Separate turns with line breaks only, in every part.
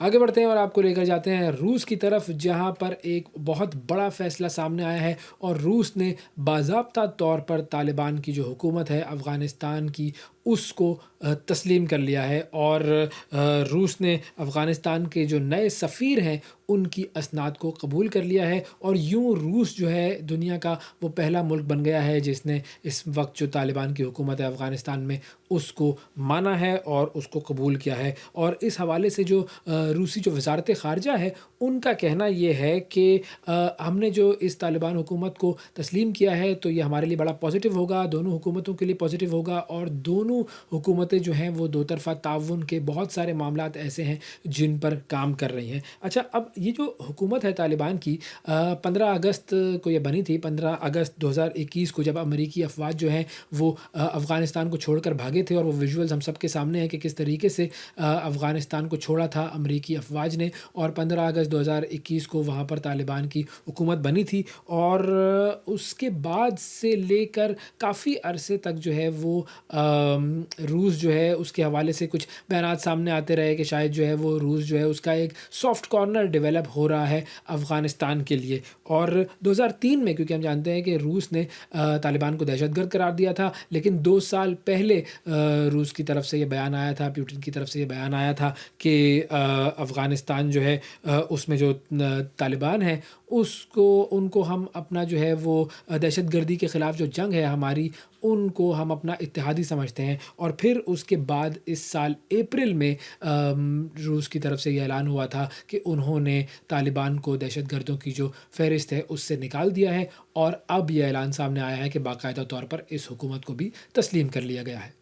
آگے بڑھتے ہیں اور آپ کو لے کر جاتے ہیں روس کی طرف، جہاں پر ایک بہت بڑا فیصلہ سامنے آیا ہے اور روس نے باضابطہ طور پر طالبان کی جو حکومت ہے افغانستان کی اس کو تسلیم کر لیا ہے، اور روس نے افغانستان کے جو نئے سفیر ہیں ان کی اسناد کو قبول کر لیا ہے، اور یوں روس جو ہے دنیا کا وہ پہلا ملک بن گیا ہے جس نے اس وقت جو طالبان کی حکومت ہے افغانستان میں اس کو مانا ہے اور اس کو قبول کیا ہے۔ اور اس حوالے سے جو روسی جو وزارت خارجہ ہے ان کا کہنا یہ ہے کہ ہم نے جو اس طالبان حکومت کو تسلیم کیا ہے تو یہ ہمارے لیے بڑا پازیٹیو ہوگا، دونوں حکومتوں کے لیے پازیٹیو ہوگا، اور دونوں حکومتیں جو ہیں وہ دو طرفہ تعاون کے بہت سارے معاملات ایسے ہیں جن پر کام کر رہی ہیں۔ اچھا، اب یہ جو حکومت ہے طالبان کی 15 اگست کو یہ بنی تھی، 15 اگست 2021 کو، جب امریکی افواج جو ہیں وہ افغانستان کو چھوڑ کر بھاگے تھے، اور وہ ویژولز ہم سب کے سامنے ہیں کہ کس طریقے سے افغانستان کو چھوڑا تھا امریکی افواج نے، اور 15 اگست 2021 کو وہاں پر طالبان کی حکومت بنی تھی، اور اس کے بعد سے لے کر کافی عرصے تک جو ہے وہ روس جو ہے اس کے حوالے سے کچھ بیانات سامنے آتے رہے کہ شاید جو ہے وہ روس جو ہے اس کا ایک سافٹ کارنر ڈیولپ ہو رہا ہے افغانستان کے لیے۔ اور 2003 میں، کیونکہ ہم جانتے ہیں کہ روس نے طالبان کو دہشت گرد قرار دیا تھا، لیکن 2 سال پہلے روس کی طرف سے یہ بیان آیا تھا، پیوٹن کی طرف سے یہ بیان آیا تھا کہ افغانستان جو ہے اس میں جو طالبان ہیں ان کو ہم اپنا جو ہے وہ دہشت گردی کے خلاف جو جنگ ہے ہماری، ان کو ہم اپنا اتحادی سمجھتے ہیں۔ اور پھر اس کے بعد اس سال اپریل میں روس کی طرف سے یہ اعلان ہوا تھا کہ انہوں نے طالبان کو دہشت گردوں کی جو فہرست ہے اس سے نکال دیا ہے، اور اب یہ اعلان سامنے آیا ہے کہ باقاعدہ طور پر اس حکومت کو بھی تسلیم کر لیا گیا ہے۔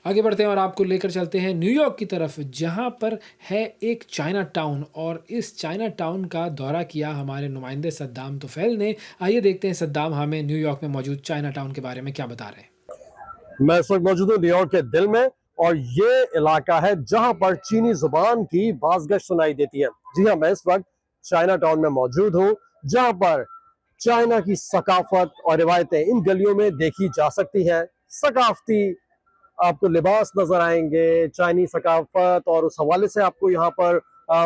آگے بڑھتے ہیں اور آپ کو لے کر چلتے ہیں نیو یارک کی طرف، جہاں پر ہے ایک چائنا ٹاؤن، اور اس چائنا ٹاؤن کا دورہ کیا ہمارے نمائندے صدام طفیل نے۔ آئیے دیکھتے ہیں صدام ہمیں نیو یارک میں موجود چائنا ٹاؤن کے بارے میں کیا بتا رہے ہیں۔
میں اس وقت موجود ہوں نیو یارک کے دل میں، اور یہ علاقہ ہے جہاں پر چینی زبان کی بازگشت سنائی دیتی ہے۔ جی ہاں، میں اس وقت چائنا ٹاؤن میں موجود ہوں، جہاں پر چائنا کی ثقافت اور روایتیں ان گلیوں میں دیکھی جا سکتی ہیں۔ ثقافتی آپ کو لباس نظر آئیں گے، چائنی ثقافت، اور اس حوالے سے آپ کو یہاں پر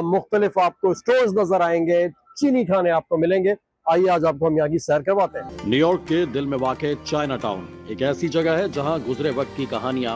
مختلف آپ کو سٹورز نظر آئیں گے، چینی کھانے آپ کو ملیں گے۔ آئیے آج آپ کو ہم یہاں کی سیر کرواتے ہیں۔ نیو یارک کے دل میں واقع چائنا ٹاؤن ایک ایسی جگہ ہے جہاں گزرے وقت کی کہانیاں،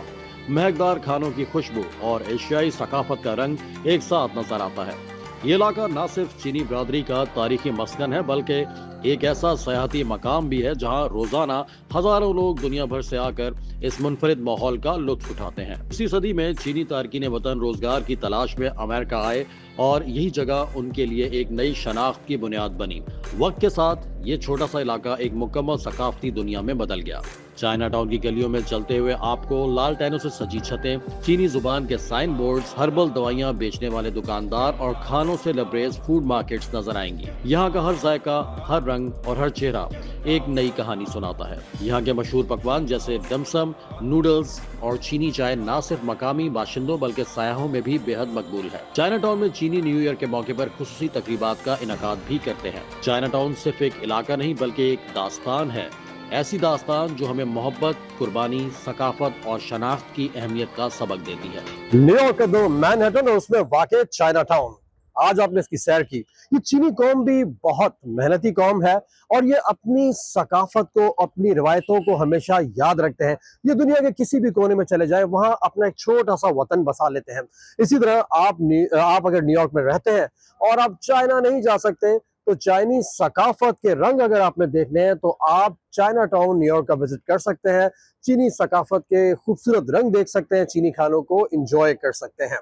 مہکدار کھانوں کی خوشبو اور ایشیائی ثقافت کا رنگ ایک ساتھ نظر آتا ہے۔ یہ علاقہ نہ صرف چینی برادری کا تاریخی مسکن ہے، بلکہ ایک ایسا سیاحتی مقام بھی ہے جہاں روزانہ ہزاروں لوگ دنیا بھر سے آ کر اس منفرد ماحول کا لطف اٹھاتے ہیں۔ اسی صدی میں چینی تارکین وطن روزگار کی تلاش میں امریکہ آئے، اور یہی جگہ ان کے لیے ایک نئی شناخت کی بنیاد بنی۔ وقت کے ساتھ یہ چھوٹا سا علاقہ ایک مکمل ثقافتی دنیا میں بدل گیا۔ چائنا ٹاؤن کی گلیوں میں چلتے ہوئے آپ کو لال ٹینوں سے سجی چھتیں، چینی زبان کے سائن بورڈز، ہربل دوائیاں بیچنے والے دکاندار اور کھانوں سے لبریز فوڈ مارکیٹس نظر آئیں گی۔ یہاں کا ہر ذائقہ، ہر رنگ اور ہر چہرہ ایک نئی کہانی سناتا ہے۔ یہاں کے مشہور پکوان جیسے ڈمسم، نوڈلز اور چینی چائے نہ صرف مقامی باشندوں بلکہ سیاحوں میں بھی بے حد مقبول ہے۔ چائنا ٹاؤن میں چینی نیو ایئر کے موقع پر خصوصی تقریبات کا انعقاد بھی کرتے ہیں۔ چائنا ٹاؤن صرف ایک علاقہ نہیں بلکہ ایک داستان ہے، ایسی داستان جو ہمیں محبت، قربانی، ثقافت اور شناخت کی اہمیت کا سبق دیتی ہے۔ نیو یارک کا دو مینہٹن اور اس میں واقع چائنا ٹاؤن، آج آپ نے اس کی سیر کی۔ یہ چینی قوم بھی بہت محنتی قوم ہے، اور یہ اپنی ثقافت کو، اپنی روایتوں کو ہمیشہ یاد رکھتے ہیں۔ یہ دنیا کے کسی بھی کونے میں چلے جائیں، وہاں اپنا ایک چھوٹا سا وطن بسا لیتے ہیں۔ اسی طرح آپ اگر نیو یارک میں رہتے ہیں اور آپ چائنا نہیں جا سکتے، تو چائنی ثقافت کے رنگ اگر آپ نے دیکھنے ہیں تو آپ چائنا ٹاؤن نیو یارک کا وزٹ کر سکتے ہیں۔ چینی ثقافت کے خوبصورت رنگ دیکھ سکتے ہیں، چینی کھانوں کو انجوائے کر سکتے ہیں۔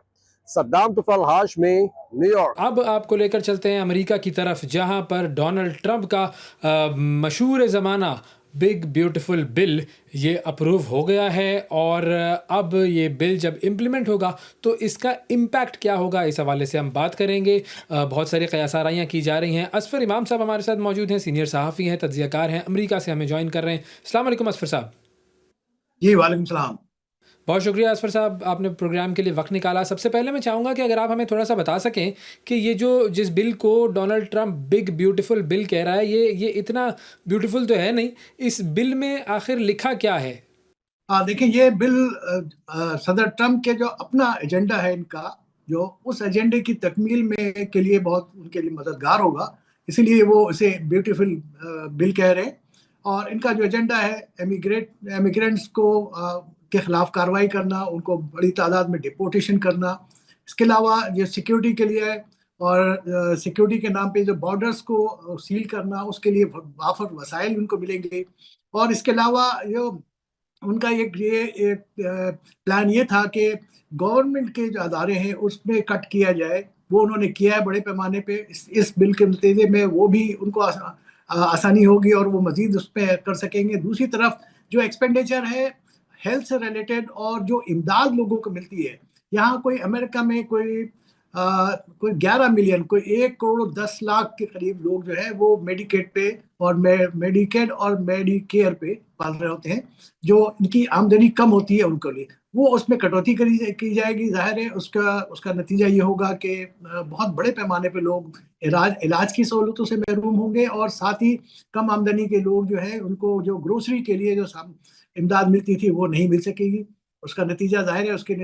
صدام طفیل، ہاشمی، نیو یارک۔
اب آپ کو لے کر چلتے ہیں امریکہ کی طرف، جہاں پر ڈونلڈ ٹرمپ کا مشہور زمانہ بگ بیوٹیفل بل یہ اپروو ہو گیا ہے، اور اب یہ بل جب امپلیمنٹ ہوگا تو اس کا امپیکٹ کیا ہوگا، اس حوالے سے ہم بات کریں گے۔ بہت ساری قیاس آرائیاں کی جا رہی ہیں۔ اصفر امام صاحب ہمارے ساتھ موجود ہیں، سینئر صحافی ہیں، تجزیہ کار ہیں، امریکہ سے ہمیں جوائن کر رہے ہیں۔ السلام علیکم اصفر صاحب۔
جی وعلیکم السلام۔
بہت شکریہ اصفر صاحب، آپ نے پروگرام کے لیے وقت نکالا۔ سب سے پہلے میں چاہوں گا کہ اگر آپ ہمیں تھوڑا سا بتا سکیں کہ یہ جس بل کو ڈونلڈ ٹرمپ بگ بیوٹیفل بل کہہ رہا ہے، یہ اتنا بیوٹیفل تو ہے نہیں، اس بل میں آخر لکھا کیا ہے؟
دیکھیں، یہ بل صدر ٹرمپ کے جو اپنا ایجنڈا ہے ان کا، جو اس ایجنڈے کی تکمیل میں کے لیے بہت ان کے لیے مددگار ہوگا، اسی لیے وہ اسے بیوٹیفل بل کہہ رہے ہیں۔ اور ان کا جو ایجنڈا ہے امیگرینٹس کو کے خلاف کارروائی کرنا، ان کو بڑی تعداد میں ڈپورٹیشن کرنا، اس کے علاوہ جو سیکیورٹی کے لیے ہے اور سیکیورٹی کے نام پہ جو بارڈرز کو سیل کرنا، اس کے لیے وافر وسائل ان کو ملیں گے۔ اور اس کے علاوہ جو ان کا یہ پلان یہ تھا کہ گورنمنٹ کے جو ادارے ہیں اس میں کٹ کیا جائے، وہ انہوں نے کیا ہے بڑے پیمانے پہ۔ اس بل کے نتیجے میں وہ بھی ان کو آسانی ہوگی اور وہ مزید اس پہ کر سکیں گے۔ دوسری طرف جو ایکسپینڈیچر ہے ہیلتھ سے ریلیٹڈ اور جو امداد لوگوں کو ملتی ہے، یہاں کوئی امریکہ میں کوئی 11 ملین، کوئی 1.10 کروڑ کے قریب لوگ جو ہے وہ میڈیکیڈ پہ اور میڈیکیڈ اور میڈی کیئر پہ پال رہے ہوتے ہیں، جو ان کی آمدنی کم ہوتی ہے ان کے لیے، وہ اس میں کٹوتی کی جائے گی۔ ظاہر ہے اس کا نتیجہ یہ ہوگا کہ بہت بڑے پیمانے پہ لوگ علاج کی سہولتوں سے محروم ہوں گے، اور ساتھ ہی کم آمدنی کے لوگ جو ہے ان کو جو گروسری کے لیے جو امداد ملتی تھی وہ نہیں مل سکے گی۔ اس کا نتیجہ ظاہر ہے اس کے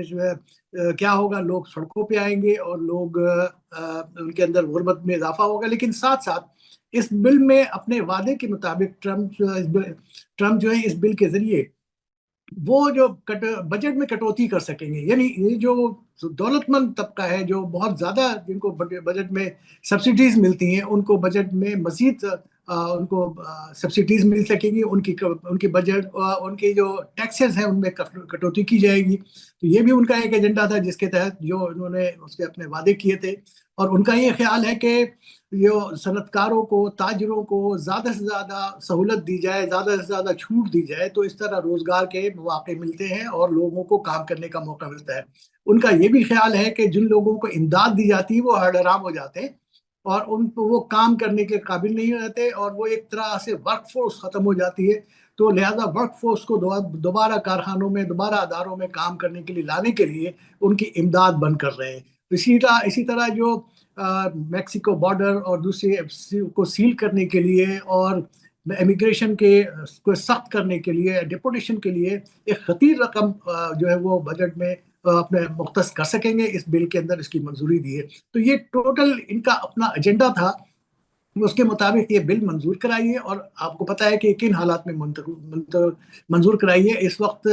کیا ہوگا، لوگ سڑکوں پہ آئیں گے اور لوگ ان کے اندر غربت میں اضافہ ہوگا۔ لیکن ساتھ ساتھ اس بل میں اپنے وعدے کے مطابق ٹرمپ جو ہے اس بل کے ذریعے وہ جو بجٹ میں کٹوتی کر سکیں گے، یعنی یہ جو دولت مند طبقہ ہے جو بہت زیادہ جن کو بجٹ میں سبسڈیز ملتی ہیں، ان کو بجٹ میں مزید ان کو سبسڈیز مل سکیں گی، ان کی بجٹ ان کی جو ٹیکسز ہیں ان میں کٹوتی کی جائے گی۔ تو یہ بھی ان کا ایک ایجنڈا تھا جس کے تحت جو انہوں نے اس کے اپنے وعدے کیے تھے، اور ان کا یہ خیال ہے کہ جو صنعت کاروں کو، تاجروں کو زیادہ سے زیادہ سہولت دی جائے، زیادہ سے زیادہ چھوٹ دی جائے، تو اس طرح روزگار کے مواقع ملتے ہیں اور لوگوں کو کام کرنے کا موقع ملتا ہے۔ ان کا یہ بھی خیال ہے کہ جن لوگوں کو امداد دی جاتی ہے وہ حرام ہو جاتے ہیں اور ان کو وہ کام کرنے کے قابل نہیں رہتے، اور وہ ایک طرح سے ورک فورس ختم ہو جاتی ہے۔ تو لہذا ورک فورس کو دوبارہ کارخانوں میں، دوبارہ اداروں میں کام کرنے کے لیے لانے کے لیے ان کی امداد بند کر رہے ہیں۔ اسی طرح جو میکسیکو بارڈر اور دوسرے کو سیل کرنے کے لیے اور امیگریشن کو سخت کرنے کے لیے، ڈپورٹیشن کے لیے ایک خطیر رقم جو ہے وہ بجٹ میں اپنے مختص کر سکیں گے، اس بل کے اندر اس کی منظوری دی ہے۔ تو یہ ٹوٹل ان کا اپنا ایجنڈا تھا، اس کے مطابق یہ بل منظور کرائی ہے۔ اور آپ کو پتا ہے کہ کن حالات میں منظور کرائی ہے۔ اس وقت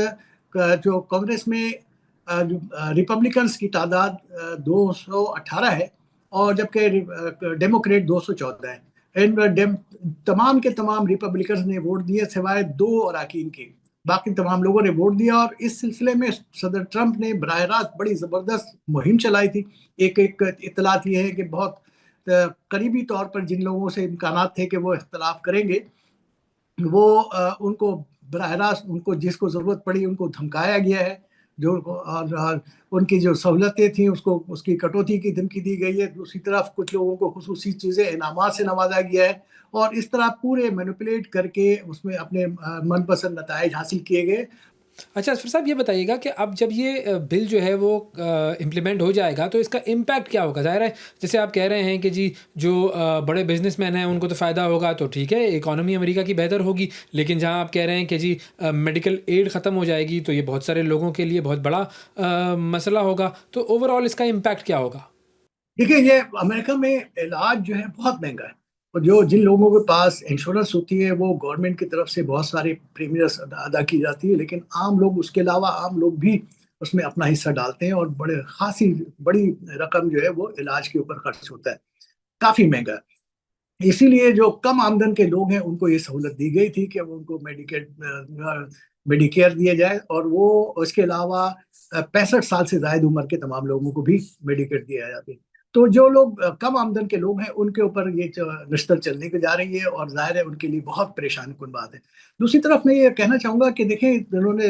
جو کانگریس میں ریپبلکنز کی تعداد 218 ہے، اور جبکہ ڈیموکریٹ 214 ہیں۔ تمام کے تمام ریپبلکنز نے ووٹ دیے سوائے 2 اراکین کے، باقی تمام لوگوں نے ووٹ دیا۔ اور اس سلسلے میں صدر ٹرمپ نے براہ راست بڑی زبردست مہم چلائی تھی۔ ایک اطلاعات یہ ہے کہ بہت قریبی طور پر جن لوگوں سے امکانات تھے کہ وہ اختلاف کریں گے، وہ ان کو براہ راست ان کو جس کو ضرورت پڑی ان کو دھمکایا گیا ہے، جو اور ان کی جو سہولتیں تھیں اس کی کٹوتی کی دھمکی دی گئی ہے۔ دوسری طرف کچھ لوگوں کو خصوصی چیزیں، انعامات سے نوازا گیا ہے، اور اس طرح پورے مینوپولیٹ کر کے اس میں اپنے من پسند نتائج حاصل کیے گئے۔
اچھا اسفر صاحب، یہ بتائیے گا کہ اب جب یہ بل جو ہے وہ امپلیمنٹ ہو جائے گا تو اس کا امپیکٹ کیا ہوگا؟ ظاہر ہے جیسے آپ کہہ رہے ہیں کہ جی جو بڑے بزنس مین ہیں ان کو تو فائدہ ہوگا، تو ٹھیک ہے، اکانومی امریکہ کی بہتر ہوگی، لیکن جہاں آپ کہہ رہے ہیں کہ جی میڈیکل ایڈ ختم ہو جائے گی تو یہ بہت سارے لوگوں کے لیے بہت بڑا مسئلہ ہوگا۔ تو اوور آل اس کا امپیکٹ کیا ہوگا؟
دیکھیں، یہ امریکہ میں علاج جو ہے بہت مہنگا ہے، اور جن لوگوں کے پاس انشورنس ہوتی ہے وہ گورنمنٹ کی طرف سے بہت سارے پریمیئرز ادا کی جاتی ہے، لیکن عام لوگ اس کے علاوہ عام لوگ بھی اس میں اپنا حصہ ڈالتے ہیں، اور خاصی بڑی رقم جو ہے وہ علاج کے اوپر خرچ ہوتا ہے، کافی مہنگا ہے۔ اسی لیے جو کم آمدن کے لوگ ہیں ان کو یہ سہولت دی گئی تھی کہ ان کو میڈیکیئر دیا جائے، اور وہ اس کے علاوہ 65 سال سے زائد عمر کے تمام لوگوں کو بھی میڈیکیئر دیا جاتا ہے۔ تو جو لوگ کم آمدن کے لوگ ہیں ان کے اوپر یہ نشتر چلنے کے جا رہی ہے، اور ظاہر ہے ان کے لیے بہت پریشان کن بات ہے۔ دوسری طرف میں یہ کہنا چاہوں گا کہ دیکھیں، انہوں نے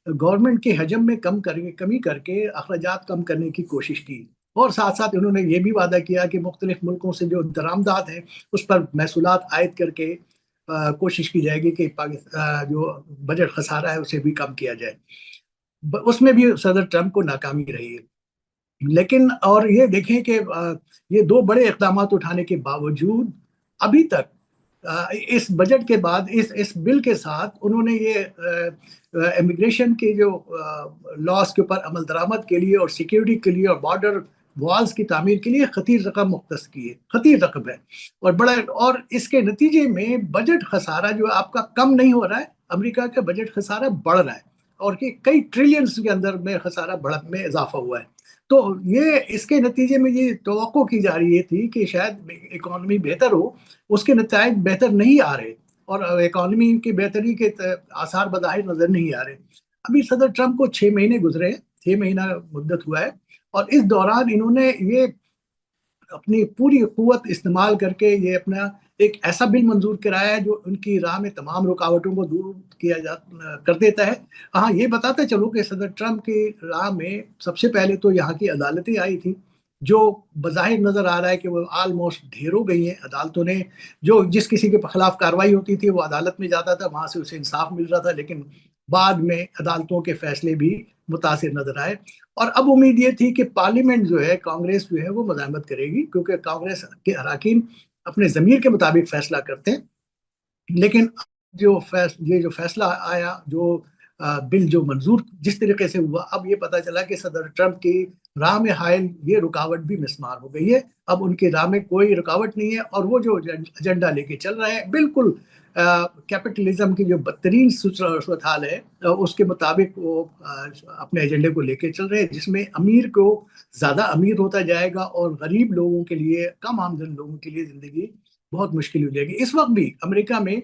گورنمنٹ کے حجم میں کمی کر کے اخراجات کم کرنے کی کوشش کی، اور ساتھ ساتھ انہوں نے یہ بھی وعدہ کیا کہ مختلف ملکوں سے جو درآمدات ہیں اس پر محصولات عائد کر کے کوشش کی جائے گی کہ جو بجٹ خسارہ ہے اسے بھی کم کیا جائے۔ اس میں بھی صدر ٹرمپ کو ناکامی رہی ہے۔ لیکن اور یہ دیکھیں کہ یہ 2 بڑے اقدامات اٹھانے کے باوجود ابھی تک اس بجٹ کے بعد اس بل کے ساتھ انہوں نے یہ امیگریشن کے جو لاس کے اوپر عمل درآمد کے لیے اور سیکیورٹی کے لیے اور بارڈر والز کی تعمیر کے لیے خطیر رقم مختص کی ہے، خطیر رقم ہے، اور بڑا، اور اس کے نتیجے میں بجٹ خسارہ جو آپ کا کم نہیں ہو رہا ہے، امریکہ کا بجٹ خسارہ بڑھ رہا ہے، اور کہ کئی ٹریلینز کے اندر میں خسارہ بڑھ میں اضافہ ہوا ہے. تو یہ اس کے نتیجے میں یہ توقع کی جا رہی تھی کہ شاید اکانومی بہتر ہو، اس کے نتائج بہتر نہیں آ رہے، اور اکانومی کی بہتری کے آثار بظاہر نظر نہیں آ رہے. ابھی صدر ٹرمپ کو 6 مہینے گزرے ہیں، 6 مہینہ مدت ہوا ہے، اور اس دوران انہوں نے یہ اپنی پوری قوت استعمال کر کے یہ اپنا ایک ایسا بل منظور کرایا ہے جو ان کی راہ میں تمام رکاوٹوں کو دور کر دیتا ہے. ہاں، یہ بتاتے چلو کہ صدر ٹرمپ کی راہ میں سب سے پہلے تو یہاں کی عدالتیں آئی تھیں، جو بظاہر نظر آ رہا ہے کہ وہ آلموسٹ ڈھیر ہو گئی ہیں. عدالتوں نے جو جس کسی کے خلاف کارروائی ہوتی تھی وہ عدالت میں جاتا تھا، وہاں سے اسے انصاف مل رہا تھا، لیکن بعد میں عدالتوں کے فیصلے بھی متاثر نظر آئے. اور اب امید یہ تھی کہ پارلیمنٹ جو ہے، کانگریس جو ہے وہ مزاحمت کرے گی، کیونکہ کانگریس کے اراکین اپنے ضمیر کے مطابق فیصلہ کرتے ہیں. لیکن یہ جو فیصلہ آیا، جو بل جو منظور جس طریقے سے ہوا، اب یہ پتا چلا کہ صدر ٹرمپ کی راہ میں حائل یہ رکاوٹ بھی مسمار ہو گئی ہے. اب ان کی راہ میں کوئی رکاوٹ نہیں ہے، اور وہ جو ایجنڈا لے کے چل رہے ہیں بالکل کیپٹلزم کی جو بدترین صورتحال ہے اس کے مطابق وہ اپنے ایجنڈے کو لے کے چل رہے ہیں، جس میں امیر کو زیادہ امیر ہوتا جائے گا اور غریب لوگوں کے لیے، کم آمدن لوگوں کے لیے زندگی بہت مشکل ہو جائے گی. اس وقت بھی امریکہ میں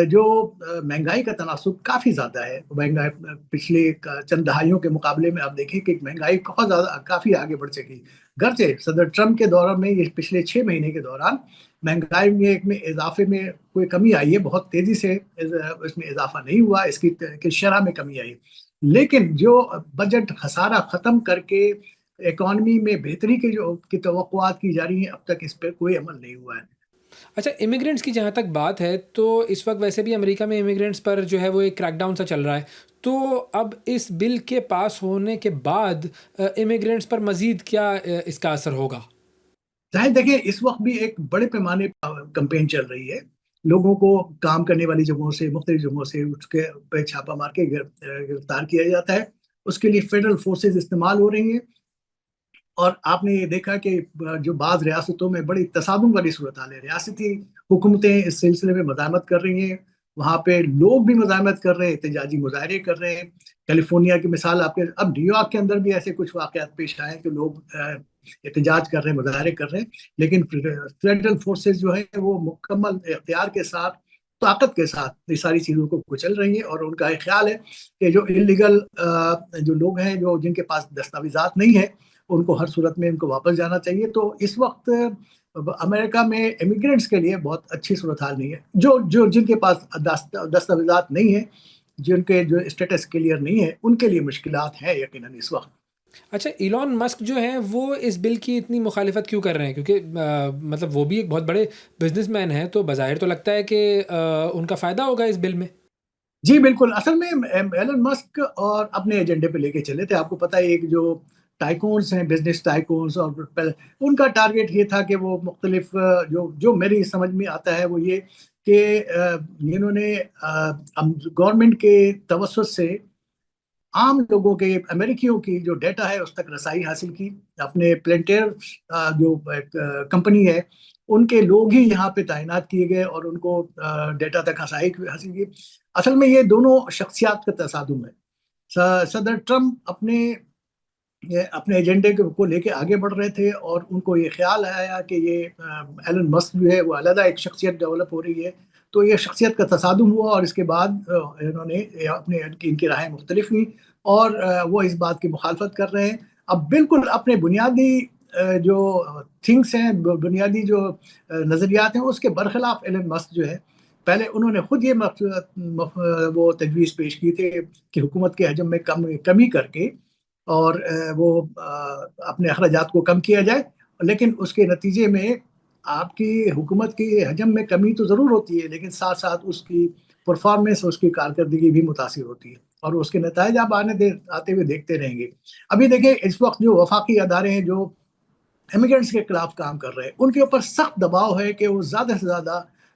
جو مہنگائی کا تناسب کافی زیادہ ہے. مہنگائی پچھلے چند دہائیوں کے مقابلے میں آپ دیکھیں کہ مہنگائی بہت زیادہ کافی آگے بڑھ چکی. گرچہ صدر ٹرمپ کے دوران میں، یہ پچھلے 6 مہینے کے دوران مہنگائی میں اضافے میں کوئی کمی آئی ہے، بہت تیزی سے اس میں اضافہ نہیں ہوا، اس کی شرح میں کمی آئی. لیکن جو بجٹ خسارہ ختم کر کے اکانومی میں بہتری کی توقعات کی جا رہی ہیں، اب تک اس پہ کوئی عمل نہیں ہوا ہے.
اچھا، امیگرینٹس کی جہاں تک بات ہے تو اس وقت ویسے بھی امریکہ میں امیگرینٹس پر جو ہے وہ ایک کریک ڈاؤن سا چل رہا ہے. تو اب اس بل کے پاس ہونے کے بعد امیگرینٹس پر مزید کیا اس کا اثر ہوگا؟
ظاہر دیکھیں، اس وقت بھی ایک بڑے پیمانے پر کمپین چل رہی ہے. لوگوں کو کام کرنے والی جگہوں سے، مختلف جگہوں سے اس کے پہ چھاپا مار کے گرفتار کیا جاتا ہے. اس کے لیے فیڈرل فورسز استعمال ہو رہی ہیں، اور آپ نے یہ دیکھا کہ جو بعض ریاستوں میں بڑی تصادم والی صورتحال ہے، ریاستی حکومتیں اس سلسلے میں مزاحمت کر رہی ہیں، وہاں پہ لوگ بھی مزاحمت کر رہے ہیں، احتجاجی مظاہرے کر رہے ہیں. کیلیفورنیا کی مثال آپ کے، اب نیو یارک کے اندر بھی ایسے کچھ واقعات پیش آئے کہ لوگ احتجاج کر رہے ہیں، مظاہرے کر رہے ہیں، لیکن فیڈرل فورسز جو ہے وہ مکمل اختیار کے ساتھ، طاقت کے ساتھ یہ ساری چیزوں کو کچل رہی ہیں. اور ان کا ایک خیال ہے کہ جو انلیگل جو لوگ ہیں، جن کے پاس دستاویزات نہیں ہے، ان کو ہر صورت میں ان کو واپس جانا چاہیے. تو اس وقت امریکہ میں امیگرینٹس کے لیے بہت اچھی صورتحال نہیں ہے. جن کے پاس دستاویزات نہیں ہیں، جن کے جو اسٹیٹس کلیئر نہیں ہے، ان کے لیے مشکلات ہیں یقیناً اس وقت.
اچھا، ایلون مسک جو ہیں وہ اس بل کی اتنی مخالفت کیوں کر رہے ہیں؟ کیونکہ مطلب وہ بھی ایک بہت بڑے بزنس مین ہیں، تو بظاہر تو لگتا ہے کہ ان کا فائدہ ہوگا اس بل میں.
جی بالکل. اصل میں ایلن مسک اور اپنے ایجنڈے پہ لے کے چلے تھے. آپ کو پتہ ہے، ایک جو ٹائکونز ہیں، بزنس ٹائکونز، اور ان کا ٹارگیٹ یہ تھا کہ وہ مختلف جو میری سمجھ میں آتا ہے وہ یہ کہ انہوں نے گورنمنٹ کے توسط سے عام لوگوں کے، امریکیوں کی جو ڈیٹا ہے اس تک رسائی حاصل کی. اپنے پلینٹیر جو کمپنی ہے، ان کے لوگ ہی یہاں پہ تعینات کیے گئے اور ان کو ڈیٹا تک رسائی حاصل کی. اصل میں یہ دونوں شخصیات کا تصادم ہے. صدر ٹرمپ اپنے ایجنڈے کو لے کے آگے بڑھ رہے تھے، اور ان کو یہ خیال آیا کہ یہ ایلن مسک جو ہے وہ علیحدہ ایک شخصیت ڈیولپ ہو رہی ہے. تو یہ شخصیت کا تصادم ہوا، اور اس کے بعد انہوں نے ان کی راہیں مختلف ہوئی، اور وہ اس بات کی مخالفت کر رہے ہیں. اب بالکل اپنے بنیادی جو تھنگس ہیں، بنیادی جو نظریات ہیں، اس کے برخلاف ایلن مسک جو ہے، پہلے انہوں نے خود یہ وہ تجویز پیش کی تھی کہ حکومت کے حجم میں کمی کر کے اور وہ اپنے اخراجات کو کم کیا جائے. لیکن اس کے نتیجے میں آپ کی حکومت کی حجم میں کمی تو ضرور ہوتی ہے، لیکن ساتھ ساتھ اس کی پرفارمنس، اس کی کارکردگی بھی متاثر ہوتی ہے، اور اس کے نتائج آپ آتے ہوئے دیکھتے رہیں گے. ابھی دیکھیں، اس وقت جو وفاقی ادارے ہیں جو امیگرینٹس کے خلاف کام کر رہے ہیں، ان کے اوپر سخت دباؤ ہے کہ وہ زیادہ سے زیادہ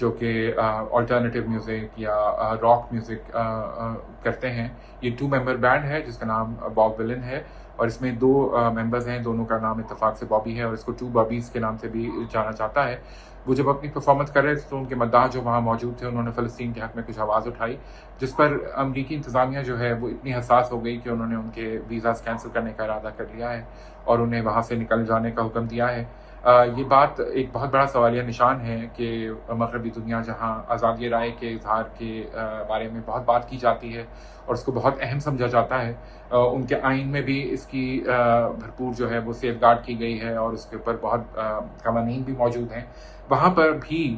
جو کہ آلٹرنیٹیو میوزک یا راک میوزک کرتے ہیں. یہ 2 ممبر بینڈ ہے جس کا نام باب ولن ہے, اور اس میں 2 ممبرز ہیں, دونوں کا نام اتفاق سے بابی ہے, اور اس کو 2 بابیز کے نام سے بھی جانا جاتا ہے. وہ جب اپنی پرفارمنس کر رہے تھے تو ان کے مداح جو وہاں موجود تھے انہوں نے فلسطین کے حق میں کچھ آواز اٹھائی, جس پر امریکی انتظامیہ جو ہے وہ اتنی حساس ہو گئی کہ انہوں نے ان کے ویزاز کینسل کرنے کا ارادہ کر لیا ہے اور انہیں وہاں سے نکل جانے کا حکم دیا ہے. یہ بات ایک بہت بڑا سوالیہ نشان ہے کہ مغربی دنیا جہاں آزادی رائے کے اظہار کے بارے میں بہت بات کی جاتی ہے اور اس کو بہت اہم سمجھا جاتا ہے, ان کے آئین میں بھی اس کی بھرپور جو ہے وہ سیف گارڈ کی گئی ہے اور اس کے اوپر بہت قوانین بھی موجود ہیں, وہاں پر بھی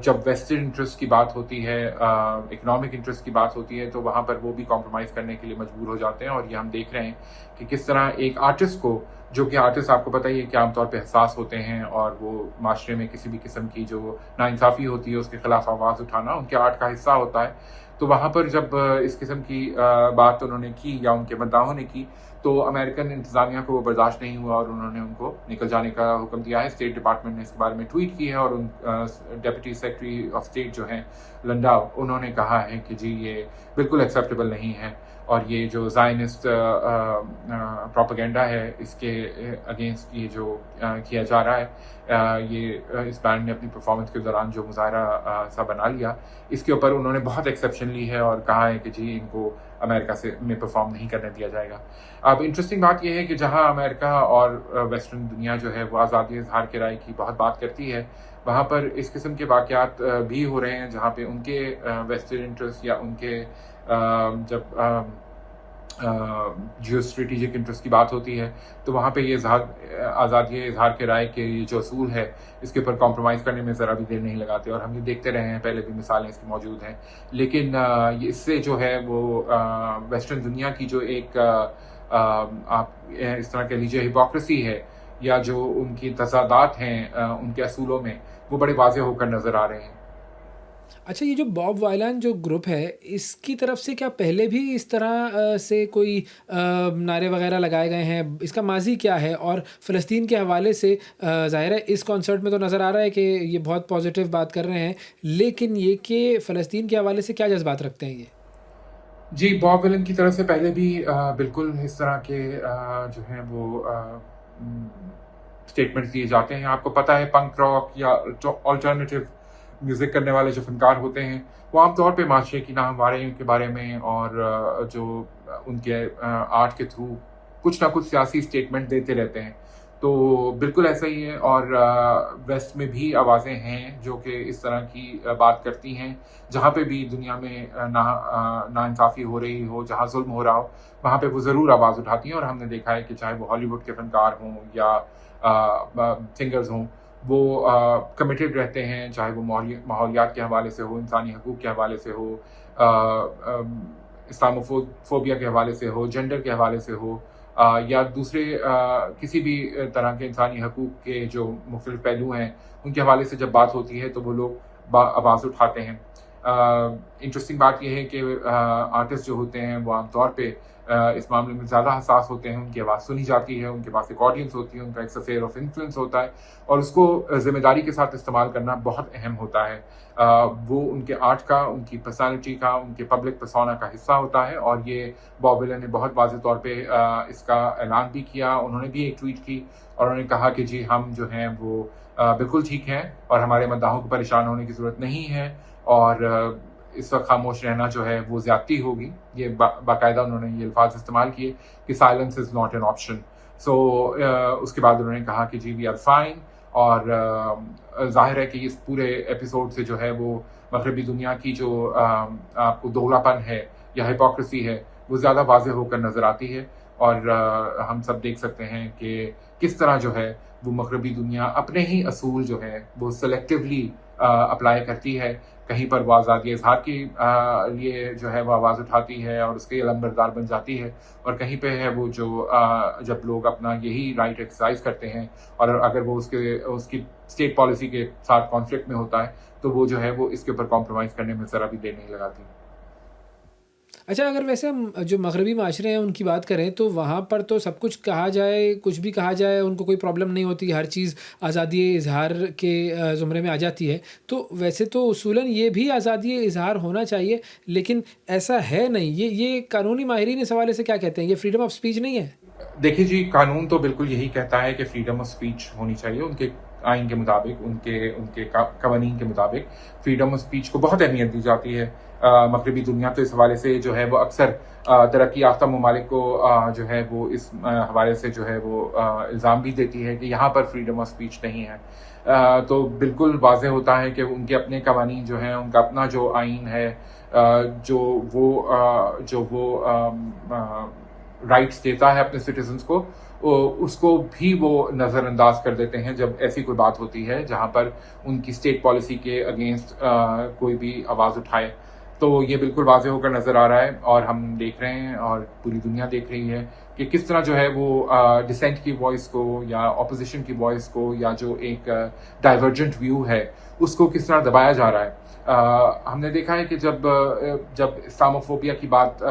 جب ویسٹرن انٹرسٹ کی بات ہوتی ہے, اکنامک انٹرسٹ کی بات ہوتی ہے, تو وہاں پر وہ بھی کمپرومائز کرنے کے لیے مجبور ہو جاتے ہیں. اور یہ ہم دیکھ رہے ہیں کہ کس طرح ایک آرٹسٹ کو, جو کہ آرٹسٹ آپ کو پتہ ہی ہے کہ عام طور پہ حساس ہوتے ہیں اور وہ معاشرے میں کسی بھی قسم کی جو ناانصافی ہوتی ہے اس کے خلاف آواز اٹھانا ان کے آرٹ کا حصہ ہوتا ہے, تو وہاں پر جب اس قسم کی بات انہوں نے کی یا ان کے مداحوں نے کی تو امریکن انتظامیہ کو وہ برداشت نہیں ہوا اور انہوں نے ان کو نکل جانے کا حکم دیا ہے. اسٹیٹ ڈپارٹمنٹ نے اس کے بارے میں ٹویٹ کی ہے, اور ڈیپٹی سیکرٹری آف اسٹیٹ جو ہیں لنڈاؤ, انہوں نے کہا ہے کہ جی یہ بالکل ایکسیپٹیبل نہیں ہے, اور یہ جو زائنسٹ پروپیگنڈا ہے اس کے اگینسٹ یہ جو کیا جا رہا ہے, یہ اس بینڈ نے اپنی پرفارمنس کے دوران جو مظاہرہ سا بنا لیا, اس کے اوپر انہوں نے بہت ایکسیپشن لی ہے اور کہا ہے کہ جی ان کو امریکہ سے میں پرفارم نہیں کرنے دیا جائے گا. اب انٹرسٹنگ بات یہ ہے کہ جہاں امریکہ اور ویسٹرن دنیا جو ہے وہ آزادی اظہار کے رائے کی بہت بات کرتی ہے, وہاں پر اس قسم کے واقعات بھی ہو رہے ہیں جہاں پہ ان کے ویسٹرن انٹرسٹ یا ان کے جب جیو اسٹریٹجک انٹرسٹ کی بات ہوتی ہے تو وہاں پہ یہ آزادی اظہار کے رائے کے یہ جو اصول ہے اس کے اوپر کمپرومائز کرنے میں ذرا بھی دیر نہیں لگاتے, اور ہم یہ دیکھتے رہے ہیں, پہلے بھی مثالیں اس کی موجود ہیں. لیکن اس سے جو ہے وہ ویسٹرن دنیا کی جو ایک آپ اس طرح کہہ لیجیے ہپوکریسی ہے یا جو ان کی تضادات ہیں ان کے اصولوں میں, وہ بڑے واضح ہو کر نظر آ رہے ہیں.
اچھا, یہ جو باب وائلن جو گروپ ہے اس کی طرف سے کیا پہلے بھی اس طرح سے کوئی نعرے وغیرہ لگائے گئے ہیں؟ اس کا ماضی کیا ہے؟ اور فلسطین کے حوالے سے ظاہر ہے اس کانسرٹ میں تو نظر آ رہا ہے کہ یہ بہت پازیٹیو بات کر رہے ہیں, لیکن یہ کہ فلسطین کے حوالے سے کیا جذبات رکھتے ہیں یہ؟
جی, باب ولن کی طرف سے پہلے بھی بالکل اس طرح کے جو ہیں وہ اسٹیٹمنٹس دیے جاتے ہیں. آپ کو پتہ ہے پنک راک یا آلٹرنیٹیو میوزک کرنے والے جو فنکار ہوتے ہیں وہ عام طور پہ معاشرے کی ناہمواریوں کے بارے میں اور جو ان کے آرٹ کے تھرو کچھ نہ کچھ سیاسی اسٹیٹمنٹ دیتے رہتے ہیں. تو بالکل ایسا ہی ہے, اور ویسٹ میں بھی آوازیں ہیں جو کہ اس طرح کی بات کرتی ہیں. جہاں پہ بھی دنیا میں ناانصافی ہو رہی ہو, جہاں ظلم ہو رہا ہو, وہاں پہ وہ ضرور آواز اٹھاتی ہیں. اور ہم نے دیکھا ہے کہ چاہے وہ ہالی ووڈ کے فنکار ہوں یا سنگرز ہوں, وہ کمیٹیڈ رہتے ہیں, چاہے وہ ماحولیات کے حوالے سے ہو, انسانی حقوق کے حوالے سے ہو, اسلاموفوبیا کے حوالے سے ہو, جینڈر کے حوالے سے ہو, یا دوسرے کسی بھی طرح کے انسانی حقوق کے جو مختلف پہلو ہیں ان کے حوالے سے جب بات ہوتی ہے تو وہ لوگ آواز اٹھاتے ہیں. انٹرسٹنگ بات یہ ہے کہ آرٹسٹ جو ہوتے ہیں وہ عام طور پہ اس معاملے میں زیادہ حساس ہوتے ہیں, ان کی آواز سنی جاتی ہے, ان کے پاس ایک آڈینس ہوتی ہے, ان کا ایک اسفیئر آف انفلوئنس ہوتا ہے, اور اس کو ذمہ داری کے ساتھ استعمال کرنا بہت اہم ہوتا ہے. وہ ان کے آرٹ کا, ان کی پرسنالٹی کا, ان کے پبلک پرسونا کا حصہ ہوتا ہے. اور یہ باب ولن نے بہت واضح طور پہ اس کا اعلان بھی کیا. انہوں نے بھی ایک ٹویٹ کی اور انہوں نے کہا کہ جی ہم جو ہیں وہ بالکل ٹھیک ہیں اور ہمارے مداحوں کو پریشان ہونے کی ضرورت نہیں ہے, اور اس وقت خاموش رہنا جو ہے وہ زیادتی ہوگی. یہ باقاعدہ انہوں نے یہ الفاظ استعمال کیے کہ silence is not an option. So اس کے بعد انہوں نے کہا کہ جی وی آر فائن, اور ظاہر ہے کہ اس پورے ایپیسوڈ سے جو ہے وہ مغربی دنیا کی جو آپ کو دوغلا پن ہے یا ہپوکریسی ہے وہ زیادہ واضح ہو کر نظر آتی ہے. اور ہم سب دیکھ سکتے ہیں کہ کس طرح جو ہے وہ مغربی دنیا اپنے ہی اصول جو ہے وہ سلیکٹیولی اپلائی کرتی ہے. کہیں پر وہ آزادی اظہار کے لیے جو ہے وہ آواز اٹھاتی ہے اور اس کے علمبردار بن جاتی ہے, اور کہیں پہ ہے وہ جو جب لوگ اپنا یہی رائٹ ایکسرسائز کرتے ہیں اور اگر وہ اس کی اسٹیٹ پالیسی کے ساتھ کانفلکٹ میں ہوتا ہے تو وہ جو ہے وہ اس کے اوپر کمپرومائز کرنے میں ذرا بھی دیر نہیں لگاتی.
اچھا، اگر ویسے ہم جو مغربی معاشرے ہیں ان کی بات کریں تو وہاں پر تو سب کچھ کہا جائے، کچھ بھی کہا جائے، ان کو کوئی پرابلم نہیں ہوتی، ہر چیز آزادی اظہار کے زمرے میں آ جاتی ہے. تو ویسے تو اصولاً یہ بھی آزادی اظہار ہونا چاہیے، لیکن ایسا ہے نہیں. یہ قانونی ماہرین اس حوالے سے کیا کہتے ہیں؟ یہ فریڈم آف اسپیچ نہیں ہے؟
دیکھیے جی، قانون تو بالکل یہی کہتا ہے کہ فریڈم آف اسپیچ ہونی چاہیے. ان کے آئین کے مطابق، ان کے قوانین کے مطابق فریڈم آف اسپیچ کو بہت اہمیت دی جاتی ہے. مغربی دنیا تو اس حوالے سے جو ہے وہ اکثر ترقی یافتہ ممالک کو جو ہے وہ اس حوالے سے جو ہے وہ الزام بھی دیتی ہے کہ یہاں پر فریڈم آف اسپیچ نہیں ہے. تو بالکل واضح ہوتا ہے کہ ان کے اپنے قوانین جو ہیں، ان کا اپنا جو آئین ہے، جو وہ رائٹس دیتا ہے اپنے سٹیزنز کو، اس کو بھی وہ نظر انداز کر دیتے ہیں جب ایسی کوئی بات ہوتی ہے جہاں پر ان کی اسٹیٹ پالیسی کے اگینسٹ کوئی بھی آواز اٹھائے. تو یہ بالکل واضح ہو کر نظر آ رہا ہے، اور ہم دیکھ رہے ہیں اور پوری دنیا دیکھ رہی ہے کہ کس طرح جو ہے وہ ڈسینٹ کی وائس کو یا اپوزیشن کی وائس کو یا جو ایک ڈائیورجنٹ ویو ہے اس کو کس طرح دبایا جا رہا ہے. ہم نے دیکھا ہے کہ جب اسلاموفوبیا کی بات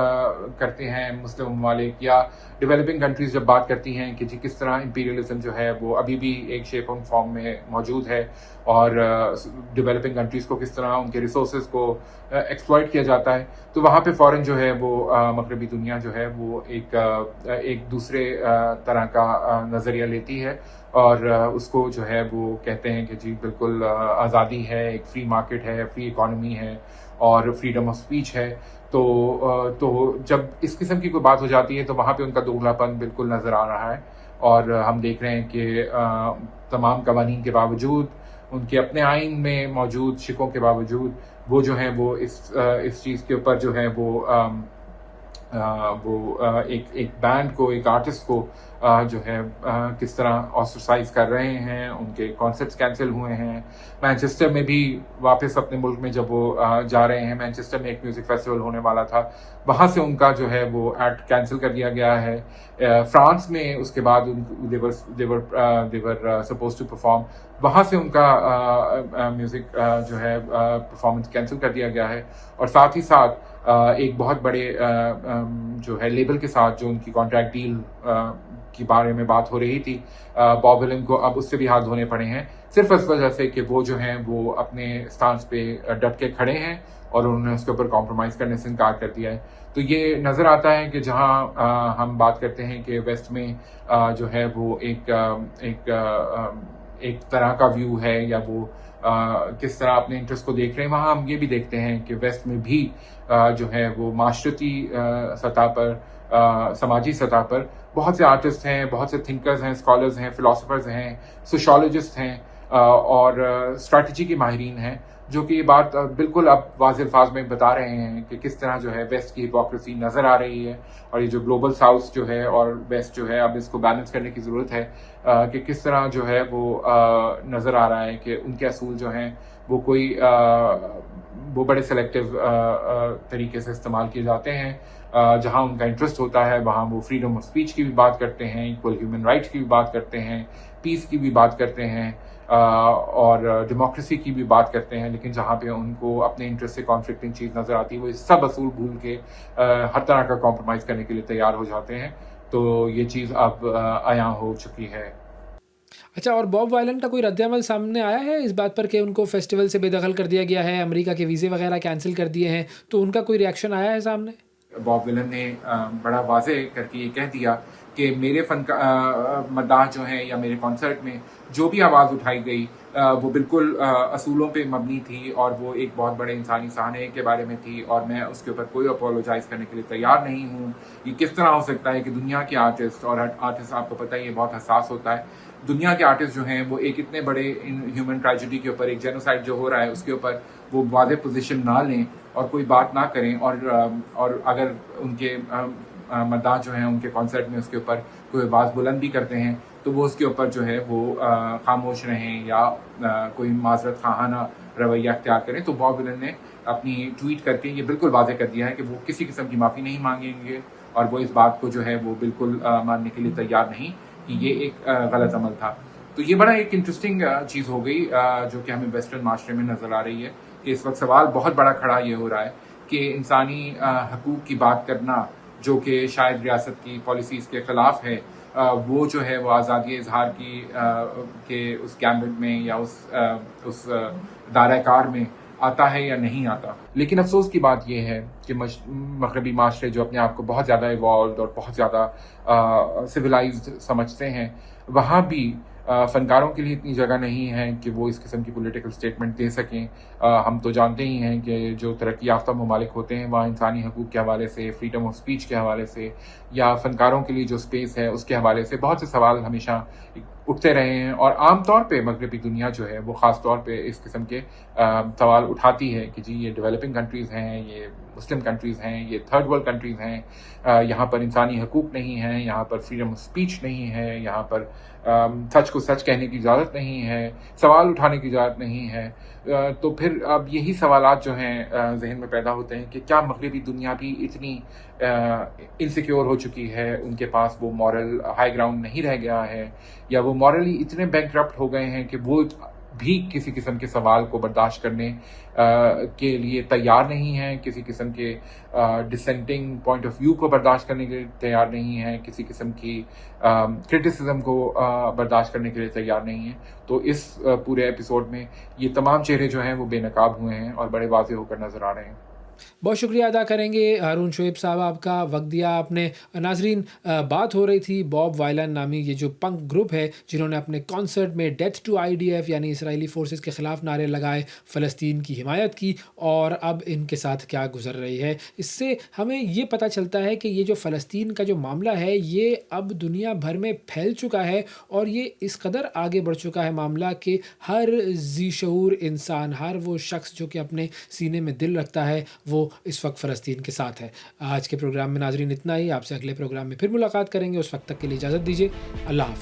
کرتے ہیں مسلم ممالک یا ڈیولپنگ کنٹریز جب بات کرتی ہیں کہ جی کس طرح امپیریلزم جو ہے وہ ابھی بھی ایک شیپ اینڈ فارم میں موجود ہے، اور ڈیولپنگ کنٹریز کو کس طرح ان کے ریسورسز کو ایکسپلائٹ کیا جاتا ہے، تو وہاں پہ فوراً جو ہے وہ مغربی دنیا جو ہے وہ ایک دوسرے طرح کا نظریہ لیتی ہے، اور اس کو جو ہے وہ کہتے ہیں کہ جی بالکل آزادی ہے، ایک فری مارکیٹ ہے، فری اکانومی ہے اور فریڈم آف اسپیچ ہے. تو جب اس قسم کی کوئی بات ہو جاتی ہے تو وہاں پہ ان کا دوگلا پن بالکل نظر آ رہا ہے. اور ہم دیکھ رہے ہیں کہ تمام قوانین کے باوجود، ان کے اپنے آئین میں موجود شکوں کے باوجود، وہ جو ہیں وہ اس چیز کے اوپر جو ہے وہ ایک بینڈ کو، ایک آرٹسٹ کو جو ہے کس طرح آسٹرسائز کر رہے ہیں. ان کے کانسرٹس کینسل ہوئے ہیں. مینچسٹر میں بھی واپس اپنے ملک میں جب وہ جا رہے ہیں، مینچسٹر میں ایک میوزک فیسٹیول ہونے والا تھا، وہاں سے ان کا جو ہے وہ ایکٹ کینسل کر دیا گیا ہے. فرانس میں اس کے بعد دیور سپوز ٹو پرفارم، وہاں سے ان کا میوزک جو ہے پرفارمنس کینسل کر دیا گیا ہے. اور ساتھ ہی ساتھ ایک بہت بڑے جو ہے لیبل کے ساتھ جو ان کی کانٹریکٹ ڈیل کے بارے میں بات ہو رہی تھی، باب ولن کو اب اس سے بھی ہاتھ دھونے پڑے ہیں، صرف اس وجہ سے کہ وہ جو ہیں وہ اپنے سٹانس پہ ڈٹ کے کھڑے ہیں اور انہوں نے اس کے اوپر کمپرومائز کرنے سے انکار کر دیا ہے. تو یہ نظر آتا ہے کہ جہاں ہم بات کرتے ہیں کہ ویسٹ میں جو ہے وہ ایک طرح کا ویو ہے یا وہ کس طرح اپنے انٹرسٹ کو دیکھ رہے ہیں، وہاں ہم یہ بھی دیکھتے ہیں کہ ویسٹ میں بھی جو ہے وہ معاشرتی سطح پر، سماجی سطح پر بہت سے آرٹسٹ ہیں، بہت سے تھنکرز ہیں، اسکالرز ہیں، فلاسفرز ہیں، سوشالوجسٹ ہیں اور اسٹریٹجی کے ماہرین ہیں، جو کہ یہ بات بالکل اب واضح الفاظ میں بتا رہے ہیں کہ کس طرح جو ہے ویسٹ کی ہپوکریسی نظر آ رہی ہے، اور یہ جو گلوبل ساؤتھ جو ہے اور ویسٹ جو ہے اب اس کو بیلنس کرنے کی ضرورت ہے کہ کس طرح جو ہے وہ نظر آ رہا ہے کہ ان کے اصول جو ہیں وہ بڑے سلیکٹیو طریقے سے استعمال کیے جاتے ہیں. جہاں ان کا انٹرسٹ ہوتا ہے وہاں وہ فریڈم آف اسپیچ کی بھی بات کرتے ہیں، ایکول ہیومن رائٹس کی بھی بات کرتے ہیں، پیس کی بھی بات کرتے ہیں اور ڈیموکریسی کی بھی بات کرتے ہیں، لیکن جہاں پہ ان کو اپنے انٹرسٹ سے کانفلکٹنگ چیز نظر آتی ہے وہ سب اصول بھول کے ہر طرح کا کمپرومائز کرنے کے لیے تیار ہو جاتے ہیں. تو یہ چیز اب عیاں ہو چکی ہے.
اچھا، اور باب وائلن کا کوئی رد عمل سامنے آیا ہے اس بات پر کہ ان کو فیسٹیول سے بے دخل کر دیا گیا ہے، امریکہ کے ویزے وغیرہ کینسل کر دیے ہیں، تو ان کا کوئی ریئیکشن آیا ہے سامنے؟
باب ولن نے بڑا واضح کر کے یہ کہہ دیا کہ میرے مداح جو ہیں یا میرے کانسرٹ میں جو بھی آواز اٹھائی گئی وہ بالکل اصولوں پہ مبنی تھی اور وہ ایک بہت بڑے انسانی سہانے کے بارے میں تھی، اور میں اس کے اوپر کوئی اپولوجائز کرنے کے لیے تیار نہیں ہوں. یہ کس طرح ہو سکتا ہے کہ دنیا کے آرٹسٹ، اور آرٹسٹ آپ کو پتہ ہے یہ بہت حساس ہوتا ہے، دنیا کے آرٹسٹ جو ہیں وہ ایک اتنے بڑے ہیومن ٹریجڈی کے اوپر، ایک جینوسائڈ جو ہو رہا ہے اس کے اوپر وہ واضح پوزیشن نہ لیں اور کوئی بات نہ کریں، اور اگر ان کے مداح جو ہیں ان کے کانسرٹ میں اس کے اوپر کوئی آواز بلند بھی کرتے ہیں تو وہ اس کے اوپر جو ہے وہ خاموش رہیں یا کوئی معذرت خواہانہ رویہ اختیار کریں. تو باب ولن نے اپنی ٹویٹ کر کے یہ بالکل واضح کر دیا ہے کہ وہ کسی قسم کی معافی نہیں مانگیں گے، اور وہ اس بات کو جو ہے وہ بالکل ماننے کے لیے تیار نہیں کہ یہ ایک غلط عمل تھا. تو یہ بڑا ایک انٹرسٹنگ چیز ہو گئی جو کہ ہمیں ویسٹرن معاشرے میں نظر آ رہی ہے کہ اس وقت سوال بہت بڑا کھڑا یہ ہو رہا ہے کہ انسانی حقوق کی بات کرنا جو کہ شاید ریاست کی پالیسیز کے خلاف ہے، وہ جو ہے وہ آزادی اظہار کی کے اس گیمبٹ میں یا اس دائرہ کار میں آتا ہے یا نہیں آتا. لیکن افسوس کی بات یہ ہے کہ مغربی معاشرے جو اپنے آپ کو بہت زیادہ ایوالوڈ اور بہت زیادہ سویلائزڈ سمجھتے ہیں، وہاں بھی فنکاروں کے لیے اتنی جگہ نہیں ہے کہ وہ اس قسم کی پولیٹیکل سٹیٹمنٹ دے سکیں. ہم تو جانتے ہی ہیں کہ جو ترقی یافتہ ممالک ہوتے ہیں وہاں انسانی حقوق کے حوالے سے، فریڈم آف اسپیچ کے حوالے سے، یا فنکاروں کے لیے جو اسپیس ہے اس کے حوالے سے بہت سے سوال ہمیشہ اٹھتے رہے ہیں. اور عام طور پہ مغربی دنیا جو ہے وہ خاص طور پہ اس قسم کے سوال اٹھاتی ہے کہ جی یہ ڈیولپنگ کنٹریز ہیں، یہ مسلم کنٹریز ہیں، یہ تھرڈ ورلڈ کنٹریز ہیں، یہاں پر انسانی حقوق نہیں ہیں، یہاں پر فریڈم آف اسپیچ نہیں ہے، یہاں پر سچ کو سچ کہنے کی اجازت نہیں ہے، سوال اٹھانے کی اجازت نہیں ہے. تو پھر اب یہی سوالات جو ہیں ذہن میں پیدا ہوتے ہیں کہ کیا مغربی دنیا بھی اتنی انسیکیور ہو چکی ہے، ان کے پاس وہ مورل ہائی گراؤنڈ نہیں رہ گیا ہے، یا وہ مورلی اتنے بینکرپٹ ہو گئے ہیں کہ وہ بھی کسی قسم کے سوال کو برداشت کرنے کے لیے تیار نہیں ہیں، کسی قسم کے ڈسینٹنگ پوائنٹ آف ویو کو برداشت کرنے کے لیے تیار نہیں ہیں، کسی قسم کی کرٹیسزم کو برداشت کرنے کے لیے تیار نہیں ہیں. تو اس پورے ایپیسوڈ میں یہ تمام چہرے جو ہیں وہ بے نقاب ہوئے ہیں اور بڑے واضح ہو کر نظر آ رہے ہیں.
بہت شکریہ ادا کریں گے ہارون شعیب صاحب، آپ کا وقت دیا آپ نے. ناظرین، بات ہو رہی تھی باب وائلن نامی یہ جو پنک گروپ ہے جنہوں نے اپنے کانسرٹ میں ڈیتھ ٹو IDF یعنی اسرائیلی فورسز کے خلاف نعرے لگائے، فلسطین کی حمایت کی، اور اب ان کے ساتھ کیا گزر رہی ہے. اس سے ہمیں یہ پتہ چلتا ہے کہ یہ جو فلسطین کا جو معاملہ ہے یہ اب دنیا بھر میں پھیل چکا ہے، اور یہ اس قدر آگے بڑھ چکا ہے معاملہ کہ ہر ذی شعور انسان، ہر وہ شخص جو کہ اپنے سینے میں دل رکھتا ہے، وہ اس وقت فلسطین کے ساتھ ہے. آج کے پروگرام میں ناظرین اتنا ہی. آپ سے اگلے پروگرام میں پھر ملاقات کریں گے. اس وقت تک کے لیے اجازت دیجیے. اللہ حافظ.